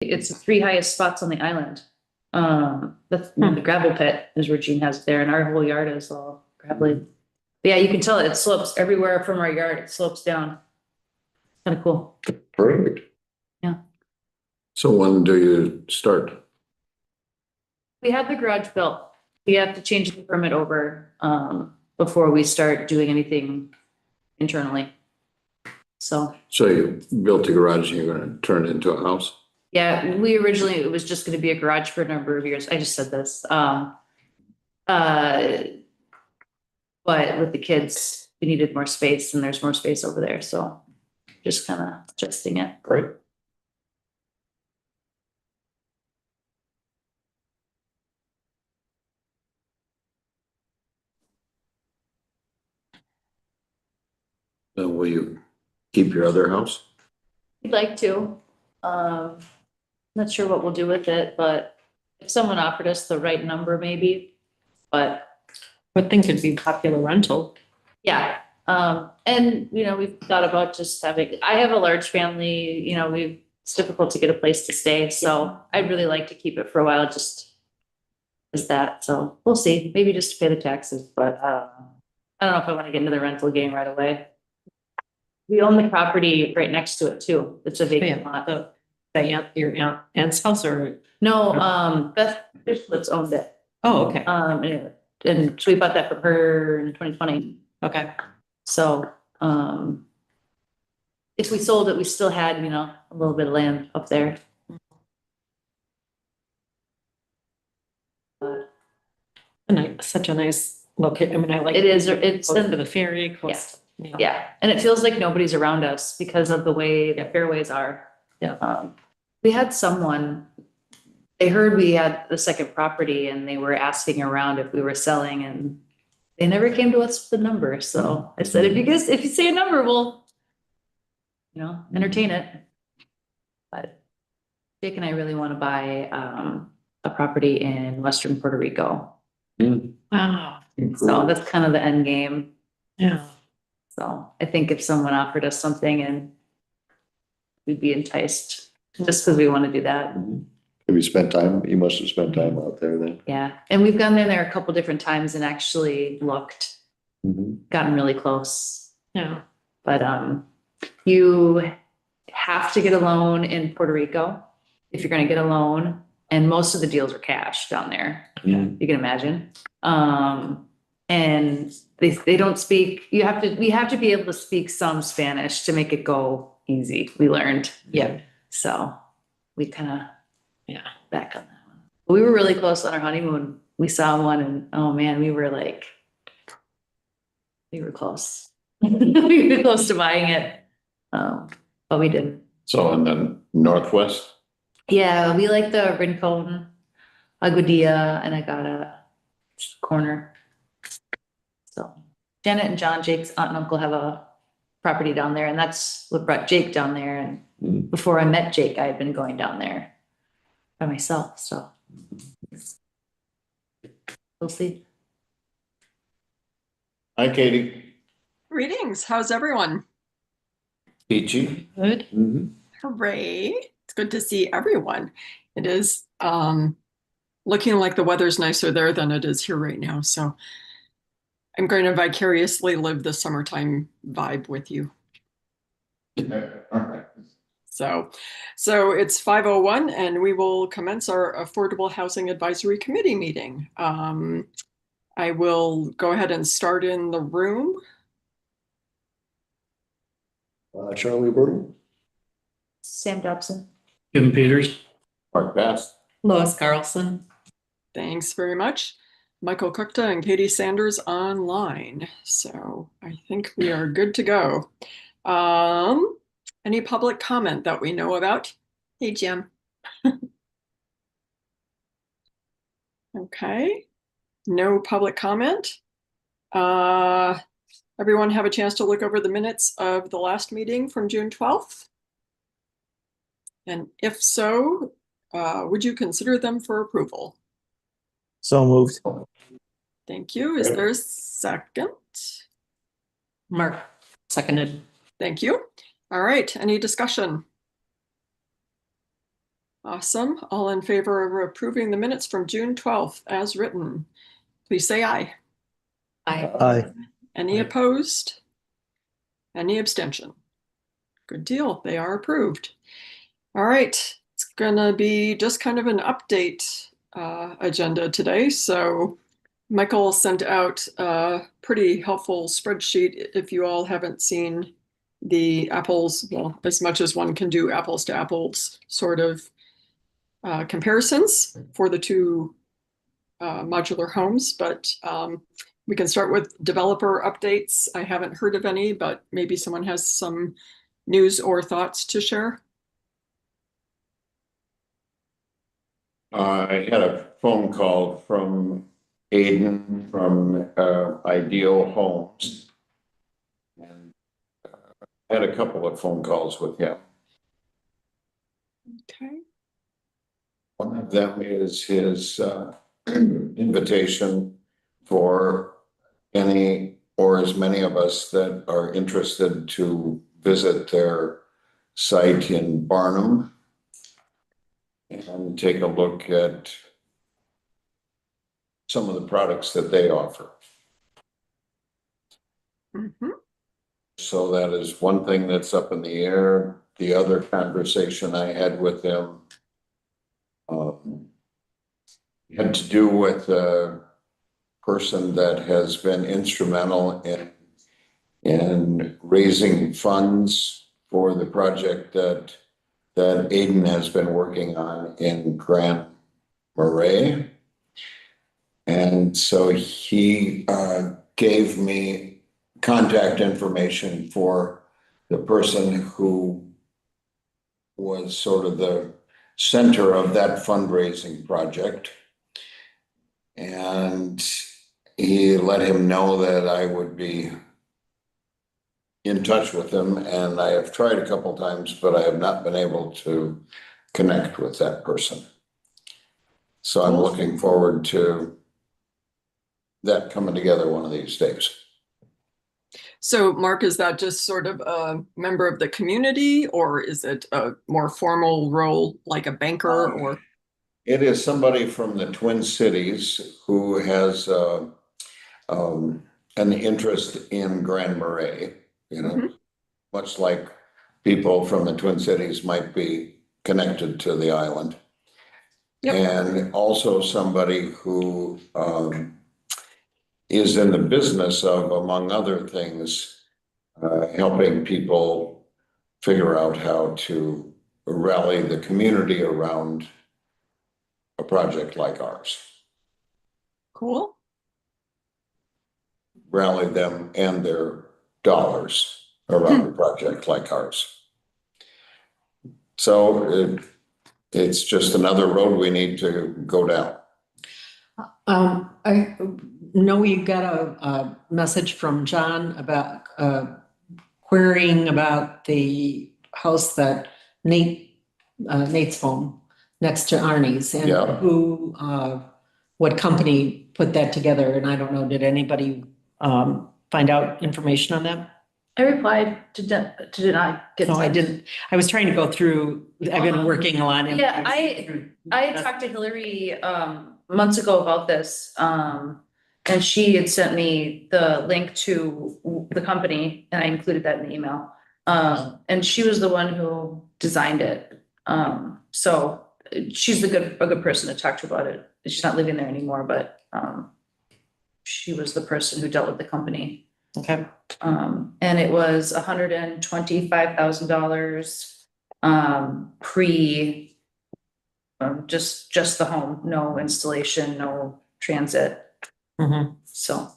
It's the 3 highest spots on the island. That's the gravel pit is where Gene has it there, and our whole yard is all gravelly. But yeah, you can tell it slopes everywhere from our yard. It slopes down. Kind of cool. Perfect. Yeah. So when do you start? We have the garage built. We have to change the permit over before we start doing anything internally. So You built the garage and you're gonna turn it into a house? yeah, we originally, it was just gonna be a garage for a number of years. I just said this. But with the kids, we needed more space and there's more space over there, so just kind of adjusting it. Great. Then will you keep your other house? We'd like to. Not sure what we'll do with it, but if someone offered us the right number, maybe, but Would think it'd be popular rental. yeah. And you know, we've thought about just having, I have a large family, you know, it's difficult to get a place to stay, so I'd really like to keep it for a while, just as that, so we'll see, maybe just to pay the taxes, but I don't know if I want to get into the rental game right away. We own the property right next to it too. It's a vacant lot. Your aunt's house or? No, Beth Fishlitz owned it. Oh, okay. Anyway, and so we bought that from her in 2020. Okay. So, if we sold it, we still had, you know, a little bit of land up there. And such a nice location. I mean, I like. It is, it's, Close to the ferry. yeah, and it feels like nobody's around us because of the way the fairways are. Yeah. We had someone, they heard we had the second property and they were asking around if we were selling, and they never came to us with the number. So I said, if you say a number, we'll, you know, entertain it. But Jake and I really want to buy a property in Western Puerto Rico. Wow. So that's kind of the end game. Yeah. So I think if someone offered us something and we'd be enticed just because we want to do that. Have you spent time? You must have spent time out there then. Yeah. And we've gone in there a couple different times and actually looked, gotten really close. Yeah. But you have to get a loan in Puerto Rico if you're going to get a loan. And most of the deals are cash down there. You can imagine. And they don't speak, we have to be able to speak some Spanish to make it go easy. We learned. Yeah. So we kind of back on that one. We were really close on our honeymoon. We saw one and oh man, we were close. We were close to buying it. But we didn't. So, and then Northwest? Yeah, we like the Rincon, Aguadilla, and Agata corner. So Janet and John, Jake's aunt and uncle, have a property down there, and that's what brought Jake down there. And before I met Jake, I had been going down there by myself. So we'll see. Hi, Katie. Greetings. How's everyone? Peachy. Good. Hooray. It's good to see everyone. It is looking like the weather's nicer there than it is here right now. So I'm going to vicariously live the summertime vibe with you. All right. So it's 5:01 and we will commence our Affordable Housing Advisory Committee meeting. I will go ahead and start in the room. Charlie Burton. Sam Dobson. Kim Peters. Mark Bass. Lois Carlson. Thanks very much. Michael Kukta and Katie Sanders online. So I think we are good to go. Any public comment that we know about? Hey, Jim. Okay. No public comment. Everyone have a chance to look over the minutes of the last meeting from June 12th? And if so, would you consider them for approval? So moved. Thank you. Is there a second? Mark seconded. Thank you. All right. Any discussion? Awesome. All in favor of approving the minutes from June 12th as written, please say aye. Aye. Any Aye. opposed? Any abstention? Good deal. They are approved. All right. It's gonna be just kind of an update agenda today. So Michael sent out a pretty helpful spreadsheet if you all haven't seen the apples, well, as much as one can do apples to apples sort of comparisons for the two modular homes, but we can start with developer updates. I haven't heard of any, but maybe someone has some news or thoughts to share. I had a phone call from Aiden from Ideal Homes. And had a couple of phone calls with him. Okay. One of them is his invitation for any or as many of us that are interested to visit their site in Barnum and take a look at some of the products that they offer. Mhm. So that is one thing that's up in the air. The other conversation I had with them had to do with a person that has been instrumental in raising funds for the project that Aiden has been working on in Grand Marais. And so he gave me contact information for the person who was sort of the center of that fundraising project. And he let him know that I would be in touch with him, and I have tried a couple times, but I have not been able to connect with that person. So I'm looking forward to that coming together one of these days. So Mark, is that just sort of a member of the community, or is it a more formal role like a banker or? It is somebody from the Twin Cities who has an interest in Grand Marais, you know, much like people from the Twin Cities might be connected to the island. Yep. And also somebody who is in the business of, among other things, helping people figure out how to rally the community around a project like ours. Cool. Rally them and their dollars around a project like ours. So it's just another road we need to go down. I know we got a message from John about querying about the house that Nate's home next to Arnie's, and Yeah. who, what company put that together, and I don't know, did anybody find out information on that? I replied to did not get. No, I didn't. I was trying to go through, I've been working a lot. Yeah, I had talked to Hillary months ago about this. And she had sent me the link to the company, and I included that in the email. And she was the one who designed it. So she's a good person to talk to about it. She's not living there anymore, but she was the person who dealt with the company. Okay. And it was $125,000 pre just the home, no installation, no transit. Mhm. So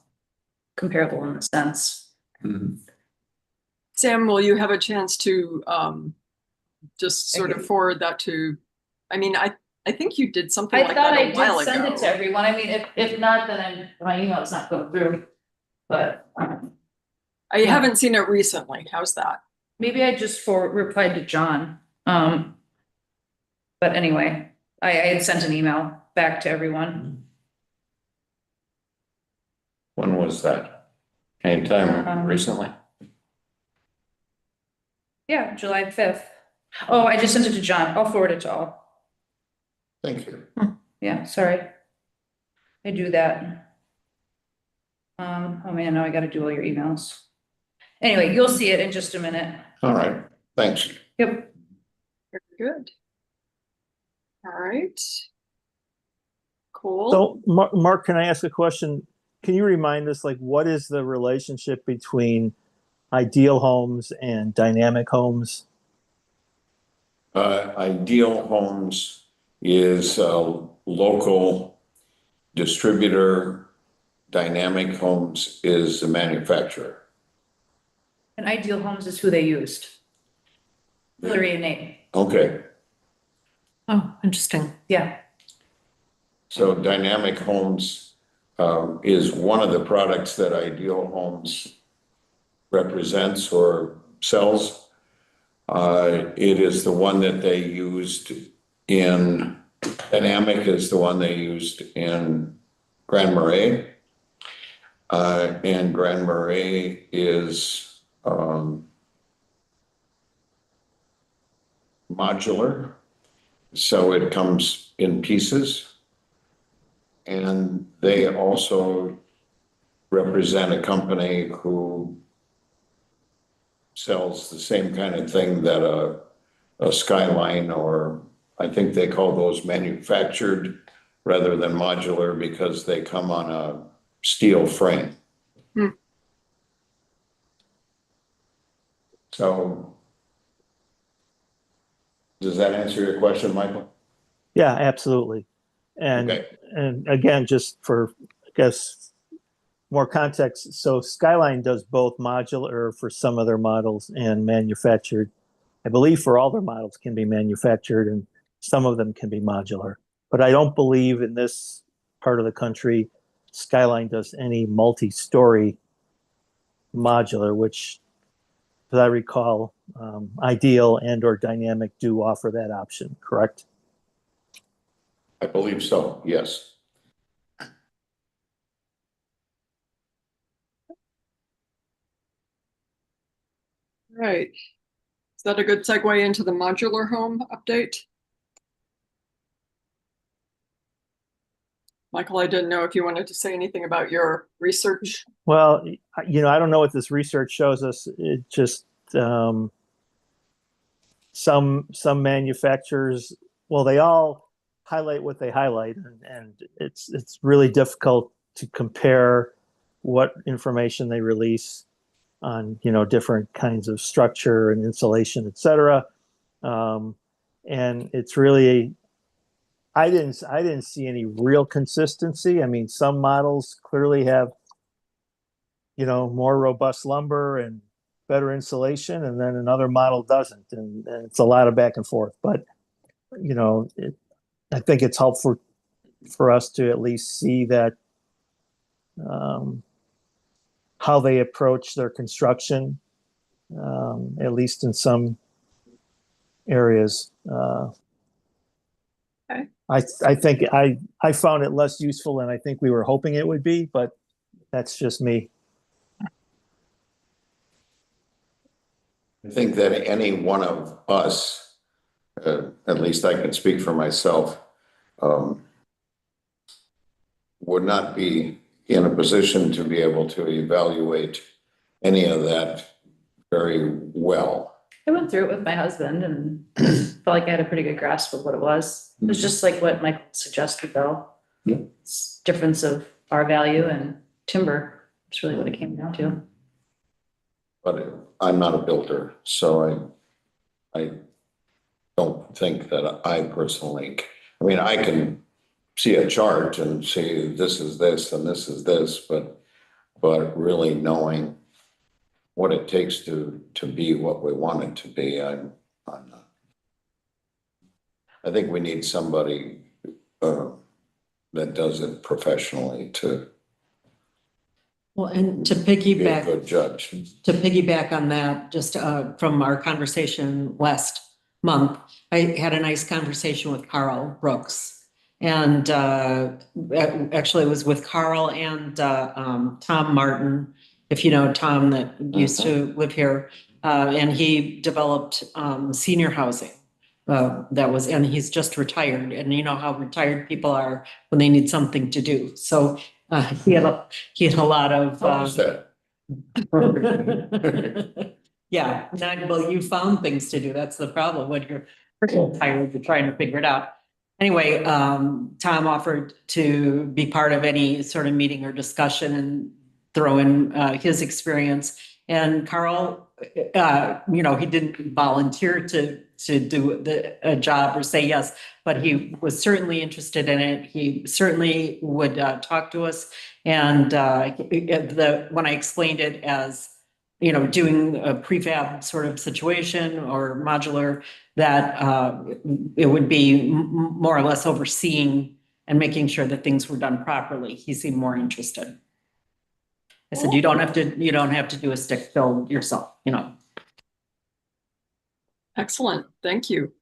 comparable in a sense. Sam, will you have a chance to just sort of forward that to, I mean, I think you did something I like thought that I a while did send it to ago. everyone. I mean, if not, then my email's not going through. But I haven't seen it recently. How's that? maybe I just replied to John. But anyway, I had sent an email back to everyone. When was that? Anytime recently? Yeah, July 5th. Oh, I just sent it to John. I'll forward it to all. Thank you. Yeah, sorry. I do that. Oh man, now I gotta do all your emails. Anyway, you'll see it in just a minute. All right, thanks. Yep. Very good. All right. Cool. So, Mark, can I ask a question? Can you remind us, like, what is the relationship between Ideal Homes and Dynamic Homes? Ideal Homes is a local distributor. Dynamic Homes is the manufacturer. And Ideal Homes is who they used. Hillary and Nate. Okay, Oh, interesting. Yeah. so Dynamic Homes is one of the products that Ideal Homes represents or sells. It is the one that they used in, Dynamic is the one they used in Grand Marais. And Grand Marais is modular, so it comes in pieces. And they also represent a company who sells the same kind of thing that a Skyline, or I think they call those manufactured rather than modular because they come on a steel frame. Hmm. So does that answer your question, Michael? Yeah, absolutely. And Okay. and again, just for, I guess, more context, so Skyline does both modular for some of their models and manufactured. I believe for all their models can be manufactured, and some of them can be modular. But I don't believe in this part of the country Skyline does any multi-story modular, which, as I recall, Ideal and or Dynamic do offer that option, correct? I believe so, yes. Right. Is that a good segue into the modular home update? Michael, I didn't know if you wanted to say anything about your research. Well, I don't know what this research shows us. It just some manufacturers, well, they all highlight what they highlight, and it's really difficult to compare what information they release on different kinds of structure and insulation, et cetera. And it's really, I didn't see any real consistency. I mean, some models clearly have more robust lumber and better insulation, and then another model doesn't, and it's a lot of back and forth. But I think it's helpful for us to at least see that how they approach their construction, at least in some areas. Okay. I think I found it less useful than I think we were hoping it would be, but that's just me. I think that any one of us, at least I can speak for myself, would not be in a position to be able to evaluate any of that very well. I went through it with my husband and felt like I had a pretty good grasp of what it was. It was just like what Michael suggested though. Yeah. It's difference of our value and timber. It's really what it came down to. But I'm not a builder, so I don't think that I personally, I mean, I can see a chart and see this is this and this is this, but really knowing what it takes to be what we want it to be, I'm not. I think we need somebody that does it professionally to Well, and to be a piggyback, good judge. on that, just from our conversation last month, I had a nice conversation with Carl Brooks. And actually it was with Carl and Tom Martin, if you know Tom that used to live here. And he developed senior housing and he's just retired, and you know how retired people are when they need something to do. So he had a lot of. How was that? Yeah, well, you found things to do. That's the problem when you're tired, you're trying to figure it out. Anyway, Tom offered to be part of any sort of meeting or discussion and throw in his experience. And Carl, he didn't volunteer to do a job or say yes, but he was certainly interested in it. He certainly would talk to us. And when I explained it as, doing a prefab sort of situation or modular, that it would be more or less overseeing and making sure that things were done properly. He seemed more interested. I said, you don't have to do a stick build yourself, Excellent. Thank you.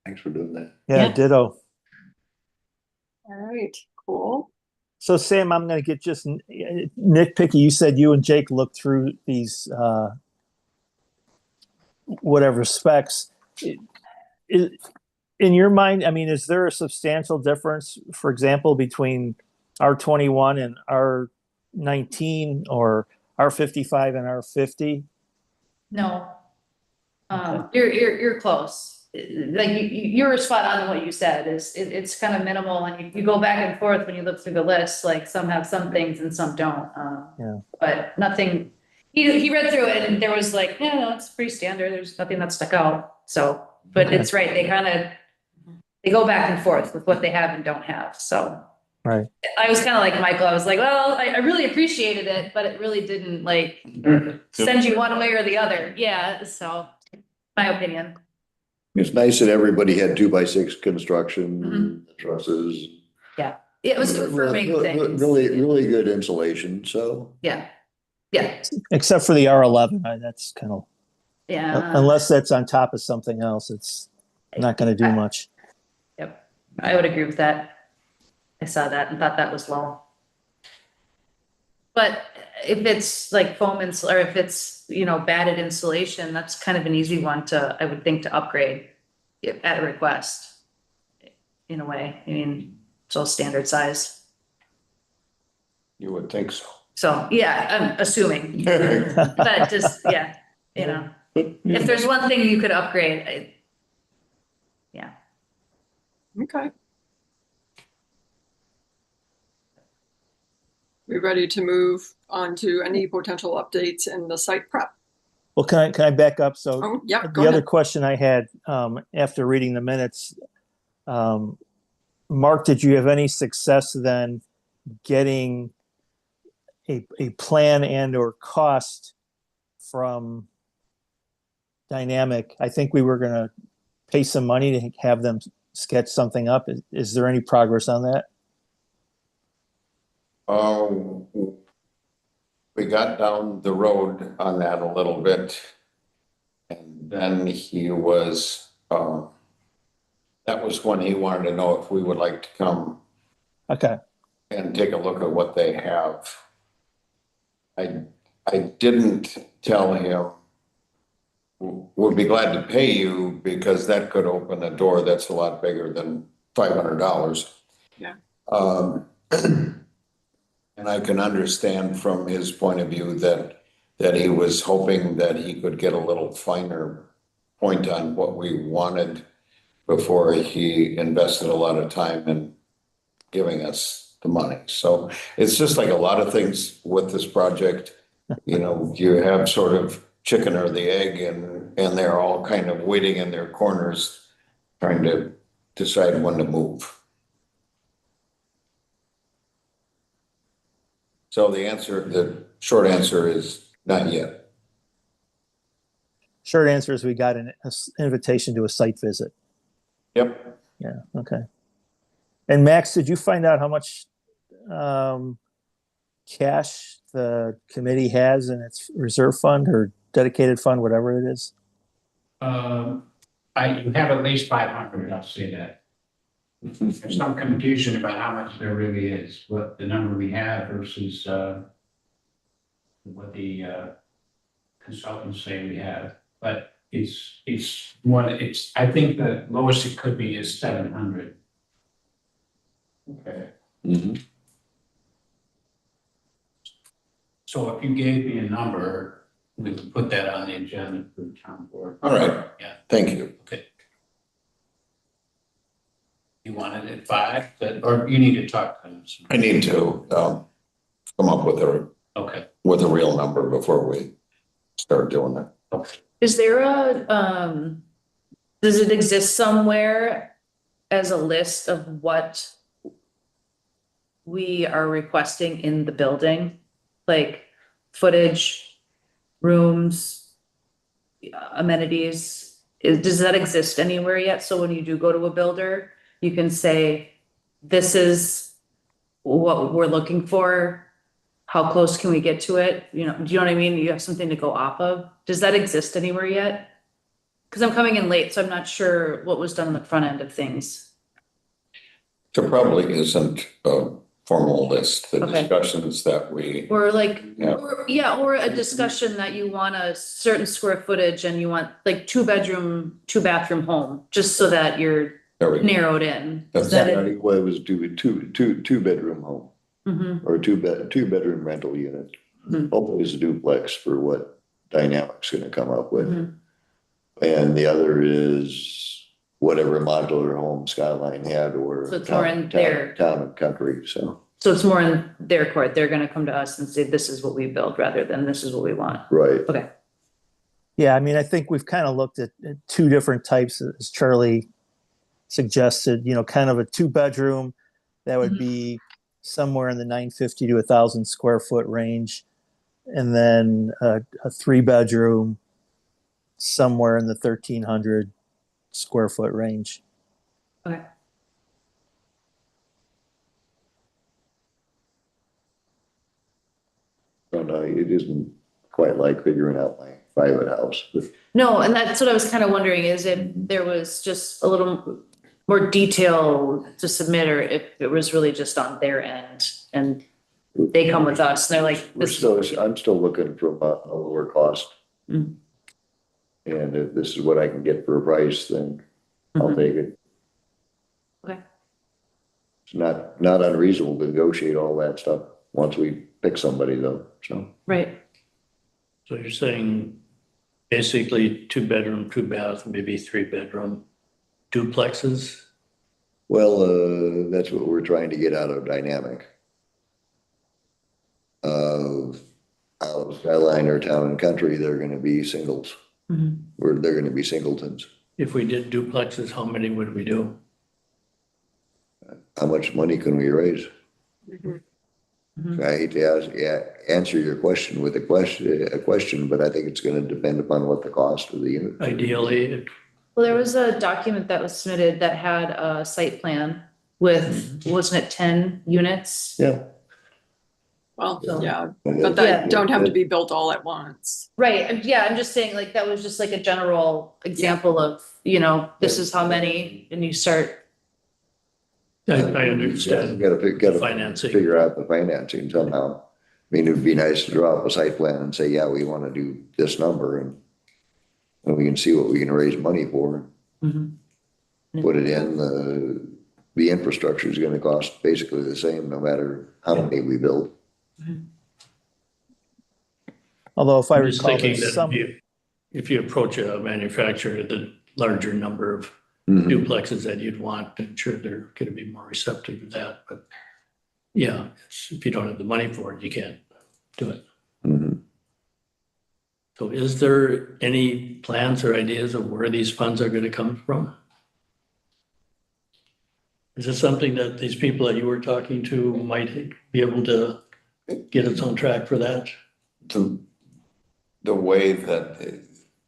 Thanks for doing that. Yeah, Yeah. ditto. All right, cool. So Sam, I'm going to get just nitpicky. You said you and Jake looked through these whatever specs. In your mind, I mean, is there a substantial difference, for example, between R21 and R19 or R55 and R50? No. You're close. Like you were spot on in what you said, it's kind of minimal, and you go back and forth when you look through the list, like some have some things and some don't. Yeah. But nothing, he read through it and there was like, yeah, no, it's pretty standard. There's nothing that stuck out. So, but Okay. it's right. They go back and forth with what they have and don't have. So. Right. I was kind of like Michael. I was like, well, I really appreciated it, but it really didn't like send you one way or the other. Yeah. So my opinion. It's nice that everybody had 2x6 construction, Mm-hmm. trusses. It was confirming things. Really good insulation, so. Yeah. Yeah. Except for the R11, that's kind of, Yeah. unless that's on top of something else, it's not going to do much. Yep. I would agree with that. I saw that and thought that was low. But if it's like foam or if it's, batted insulation, that's kind of an easy one I would think to upgrade at a request. In a way, I mean, it's all standard size. You would think so. So, yeah, I'm assuming, but just, yeah, if there's one thing you could upgrade, Okay. We ready to move on to any potential updates in the site prep? Well, can I back up? So Oh, yeah, the go other ahead. question I had after reading the minutes, Mark, did you have any success then getting a plan and or cost from Dynamic? I think we were going to pay some money to have them sketch something up. Is there any progress on that? We got down the road on that a little bit. And then he was, that was when he wanted to know if we would like to come Okay. and take a look at what they have. I didn't tell him, we'll be glad to pay you because that could open a door that's a lot bigger than $500. Yeah. And I can understand from his point of view that he was hoping that he could get a little finer point on what we wanted before he invested a lot of time in giving us the money. So it's just like a lot of things with this project. You have sort of chicken or the egg, and they're all kind of waiting in their corners trying to decide when to move. So the short answer is not yet. Short answer is we got an invitation to a site visit. Yep. Yeah. Okay. And Max, did you find out how much cash the committee has in its reserve fund or dedicated fund, whatever it is? You have at least 500, I'll say that. There's some confusion about how much there really is, what the number we have versus what the consultants say we have. But it's more, I think the lowest it could be is 700. Okay. Mhm. So if you gave me a number, we could put that on the agenda for the town board. All right. Yeah. Thank you. Okay. You want it at 5, or you need to talk to them? I need to, come up with Okay. a real number before we start doing that. Okay. Is there does it exist somewhere as a list of what we are requesting in the building? Like footage, rooms, amenities? Does that exist anywhere yet? So when you do go to a builder, you can say, this is what we're looking for. How close can we get to it? You know, do you know what I mean? You have something to go off of. Does that exist anywhere yet? Because I'm coming in late, so I'm not sure what was done on the front end of things. There probably isn't a formal list, the Okay. discussions that we, Or like, Yeah. or a discussion that you want a certain square footage and you want like 2-bedroom, 2-bathroom home, just so that you're there we go. narrowed in. That's Is that it? Starting way was two bedroom home Mhm. or two bedroom rental unit. Mhm. Hopefully it's a duplex for what Dynamic's gonna come up with. Mhm. And the other is whatever modular home Skyline had or. So it's more in town- their- Town and country, so, So it's more in their court. They're gonna come to us and say, this is what we build rather than this is what we want. right. Okay. Yeah, I mean, I think we've kind of looked at two different types, as Charlie suggested, kind of a 2-bedroom that would be somewhere in the 950 to 1,000 square foot range. And then a 3-bedroom somewhere in the 1,300 square foot range. Okay. So no, it isn't quite like figuring out my private house, but No, and that's what I was kind of wondering, is if there was just a little more detail to submit, or if it was really just on their end and they come with us and they're like, I'm still looking for a lower cost. Mm. And if this is what I can get for a price, then I'll Mhm. take it. Okay. It's not unreasonable to negotiate all that stuff once we pick somebody though, so. Right. So you're saying basically 2-bedroom, 2-bath, maybe 3-bedroom duplexes? Well, that's what we're trying to get out of Dynamic. Out of Skyline or Town and Country, they're gonna be singles, Mhm. or they're gonna be singletons. If we did duplexes, how many would we do? How much money can we raise? Mhm. Mhm. I hate to answer your question with a question, but I think it's gonna depend upon what the cost of the unit. Ideally, Well, there was a document that was submitted that had a site plan with, wasn't it 10 units? Yeah. Well, So- yeah, but Yeah. that don't have to be built all at once. Right, yeah, I'm just saying, like, that was just like a general example of, this is how many, and you start, I understand. Gotta Financing. figure out the financing somehow. I mean, it'd be nice to draw up a site plan and say, yeah, we wanna do this number and we can see what we can raise money for, Mhm. put it in, the infrastructure is gonna cost basically the same, no matter how many we build. Although if I I'm just recall, thinking there's that some, if you approach a manufacturer, the larger number of Mhm. duplexes that you'd want, I'm sure they're gonna be more receptive to that, but yeah, if you don't have the money for it, you can't do it. Mhm. So is there any plans or ideas of where these funds are gonna come from? Is this something that these people that you were talking to might be able to get us on track for that? The way that,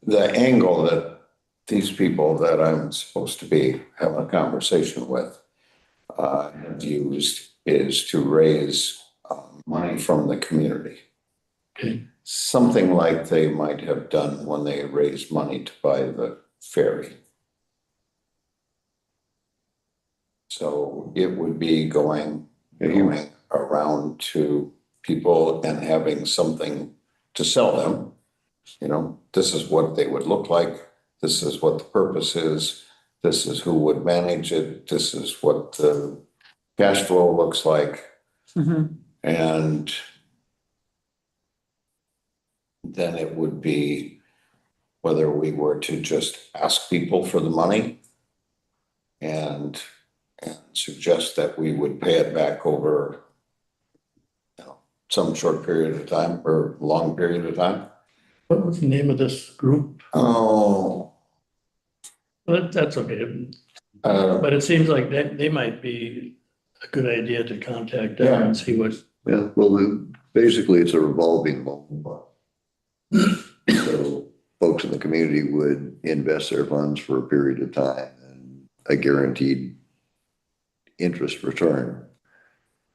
the angle that these people that I'm supposed to be having a conversation with have used is to raise money from the community. Okay. Something like they might have done when they raised money to buy the ferry. So it would be going around to people and having something to sell them. This is what they would look like. this is what the purpose is, this is who would manage it, this is what the cash flow looks like, Mhm. and then it would be whether we were to just ask people for the money and suggest that we would pay it back over, you know, some short period of time or long period of time. What was the name of this group? Oh, Well, that's okay, uh, but it seems like they might be a good idea to contact them Yeah. and see what, Yeah, well, basically it's a revolving loan. So folks in the community would invest their funds for a period of time and a guaranteed interest return.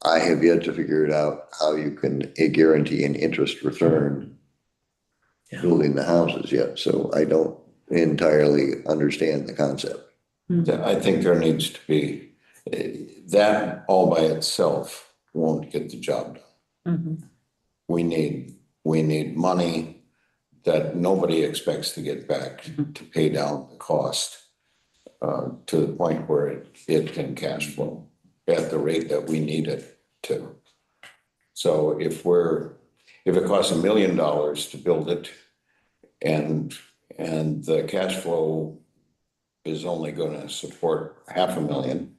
I have yet to figure it out how you can guarantee an interest return Yeah. building the houses yet, so I don't entirely understand the concept. I think there needs to be, that all by itself won't get the job done. Mhm. We need money that nobody expects to get back to pay down the cost to the point where it can cash flow at the rate that we need it to. So if it costs $1 million to build it and the cash flow is only going to support $500,000,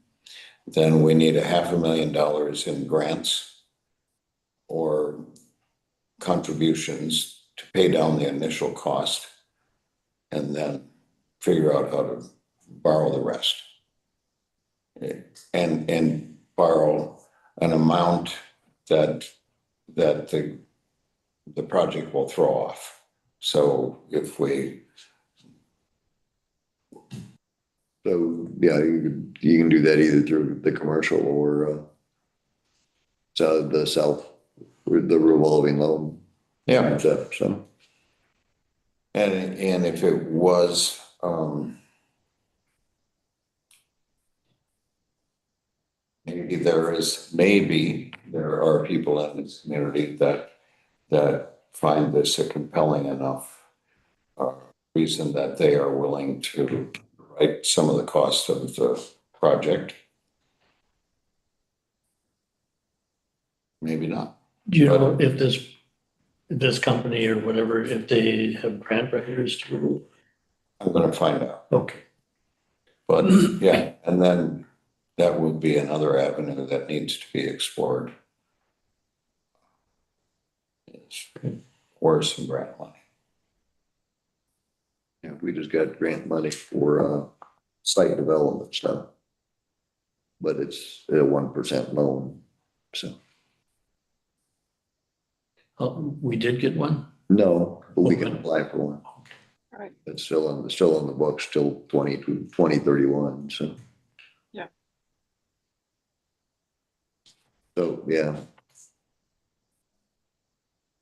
then we need $500,000 in grants or contributions to pay down the initial cost and then figure out how to borrow the rest. And borrow an amount that the project will throw off. So if we, So, yeah, you can do that either through the commercial or so the revolving loan yeah, concept, so. and if it was, maybe there are people in this community that find this a compelling enough reason that they are willing to write some of the cost of the project. Maybe not. do you know if this company or whatever, if they have grant writers too? I'm gonna find out. Okay, But yeah, and then that would be another avenue that needs to be explored. Or some grant money. Yeah, we just got grant money for site development stuff. But it's a 1% loan, so. we did get one? No, but we can apply for one. Right. It's still on the books till 2031, so. Yeah. So, yeah.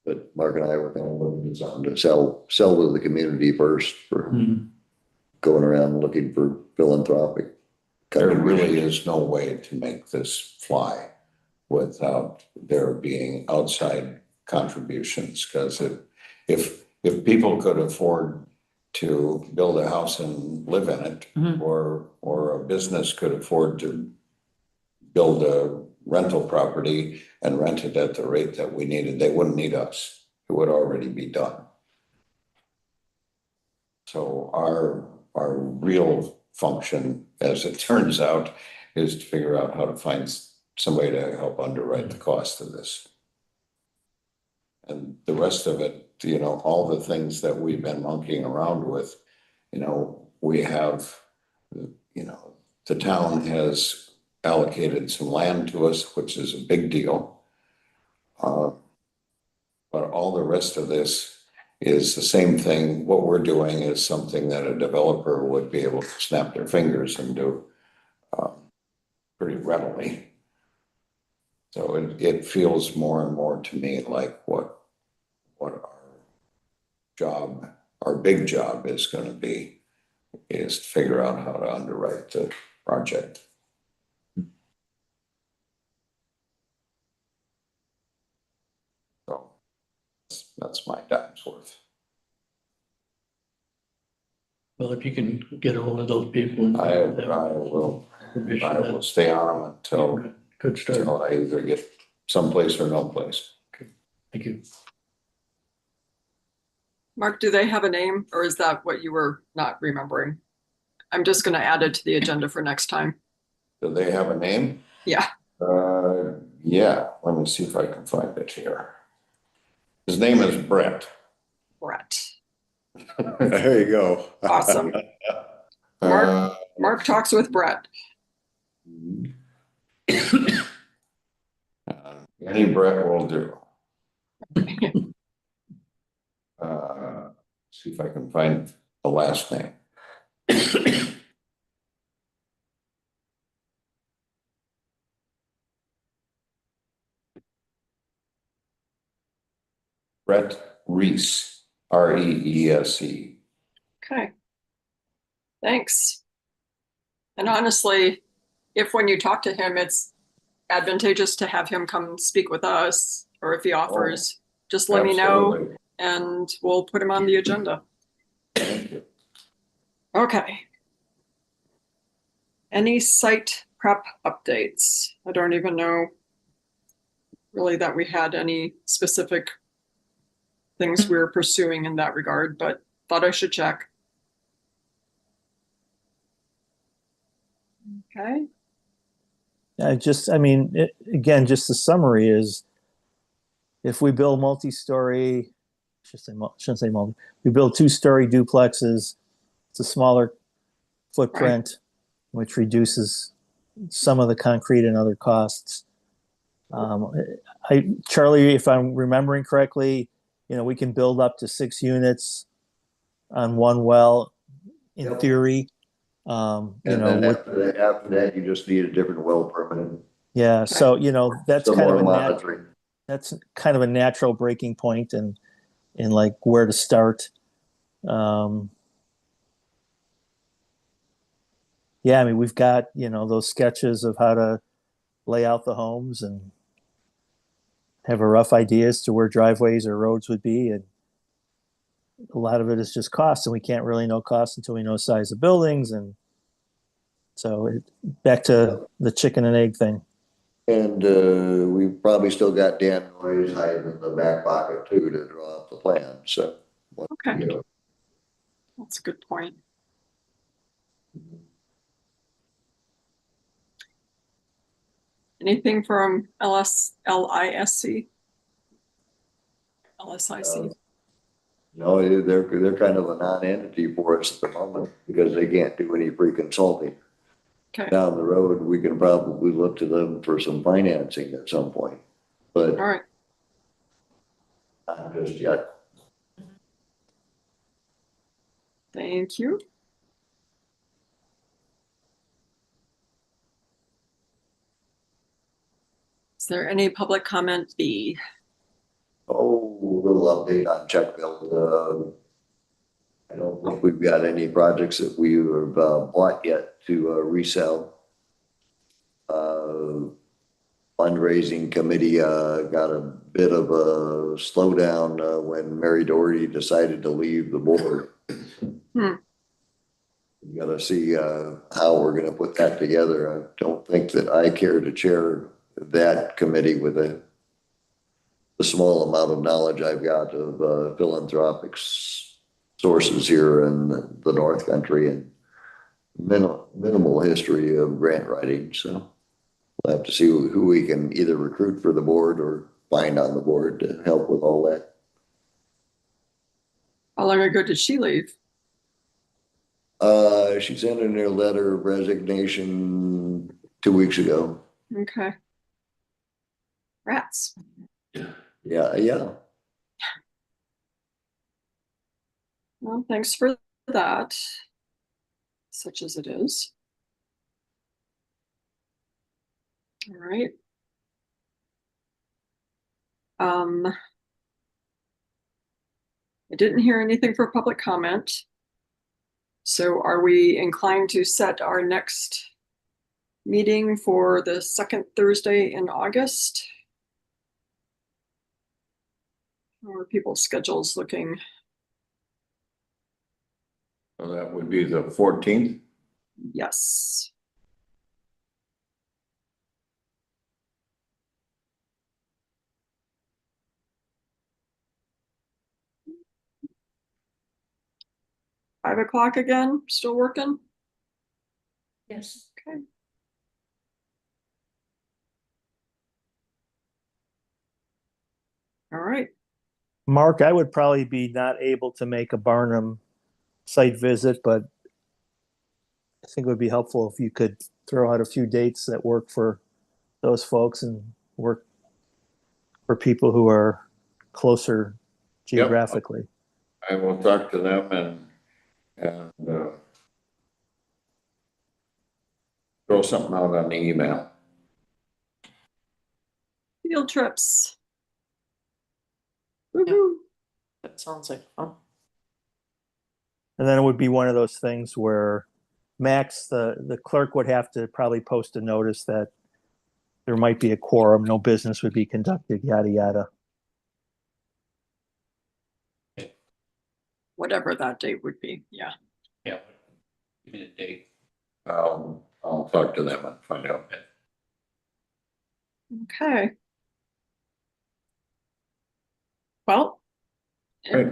But Mark and I were kind of looking at something to sell to the community first for Mhm. going around looking for philanthropic. There really is no way to make this fly without there being outside contributions. Because if people could afford to build a house and live in it, Mhm. or a business could afford to build a rental property and rent it at the rate that we needed, they wouldn't need us. It would already be done. So our real function, as it turns out, is to figure out how to find somebody to help underwrite the cost of this. And the rest of it, you know, all the things that we've been monkeying around with, you know, we have, you know, the town has allocated some land to us, which is a big deal. But all the rest of this is the same thing. What we're doing is something that a developer would be able to snap their fingers and do pretty readily. So it feels more and more to me like what our big job is going to be is to figure out how to underwrite the project. So that's my time's worth. Well, if you can get a hold of those people. I will stay on them until Good start. I either get someplace or no place. Thank you. Mark, do they have a name or is that what you were not remembering? I'm just gonna add it to the agenda for next time. Do they have a name? Yeah. Yeah, let me see if I can find it here. His name is Brett. Brett. There you go. Awesome. Mark talks with Brett. Any Brett will do. See if I can find the last name. Brett Reese, Reese. Okay. Thanks. And honestly, if when you talk to him, it's advantageous to have him come speak with us, or if he offers, just let me know Absolutely. and we'll put him on the agenda. Thank you. Okay. Any site prep updates? I don't even know really that we had any specific things we were pursuing in that regard, but thought I should check. Okay. Again, just the summary is if we build multi-story, shouldn't say multi, we build 2-story duplexes, it's a smaller footprint, which reduces some of the concrete and other costs. Charlie, if I'm remembering correctly, we can build up to 6 units on one well in Yep. theory. And then after that, you just need a different well permit. Yeah, so that's Some kind more of monitoring. that's kind of a natural breaking point in like where to start. Yeah, I mean we've got those sketches of how to lay out the homes and have a rough idea as to where driveways or roads would be, and a lot of it is just cost, and we can't really know cost until we know size of buildings, and so back to the chicken and egg thing. And we probably still got Dan Noyes hiding in the back pocket too to draw up the plan, so. Okay. That's a good point. Anything from LISC? LSIC? No, they're kind of a non-entity for us at the moment because they can't do any pre-consulting. Okay. Down the road, we can probably look to them for some financing at some point, but All right. not just yet. Thank you. Is there any public comment B? Oh, a little update on check build. I don't think we've got any projects that we have bought yet to resell. Fundraising committee got a bit of a slowdown when Mary Doherty decided to leave the board. We gotta see how we're gonna put that together. I don't think that I care to chair that committee with the small amount of knowledge I've got of philanthropic sources here in the North Country and minimal history of grant writing. So we'll have to see who we can either recruit for the board or find on the board to help with all that. How long ago did she leave? She sent in her letter of resignation 2 weeks ago. Okay. Rats. Yeah. Well, thanks for that. Such as it is. All right. I didn't hear anything for public comment. So are we inclined to set our next meeting for the second Thursday in August? How are people's schedules looking? So that would be the 14th. Yes. Five o'clock again, still working? Yes. Okay. All right. Mark, I would probably be not able to make a Barnum site visit, but I think it would be helpful if you could throw out a few dates that work for those folks and work for people who are closer geographically. I will talk to them and throw something out on the email. Field trips. Woohoo. That sounds like fun. And then it would be one of those things where Max, the clerk would have to probably post a notice that there might be a quorum, no business would be conducted, yada, yada. Whatever that date would be, yeah. Yeah. Give me the date. I'll talk to them and find out. Okay. Well, Great.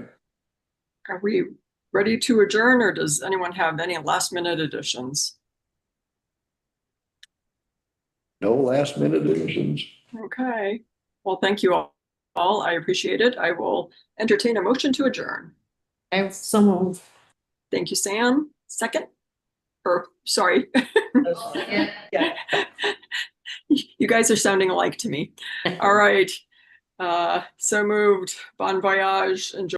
are we ready to adjourn, or does anyone have any last minute additions? No last minute additions. Okay, well, thank you all. I appreciate it. I will entertain a motion to adjourn. I have some. Thank you, Sam. Second? Or, sorry. Yeah. You guys are sounding alike to me. All right. So moved. Bon voyage. Enjoy.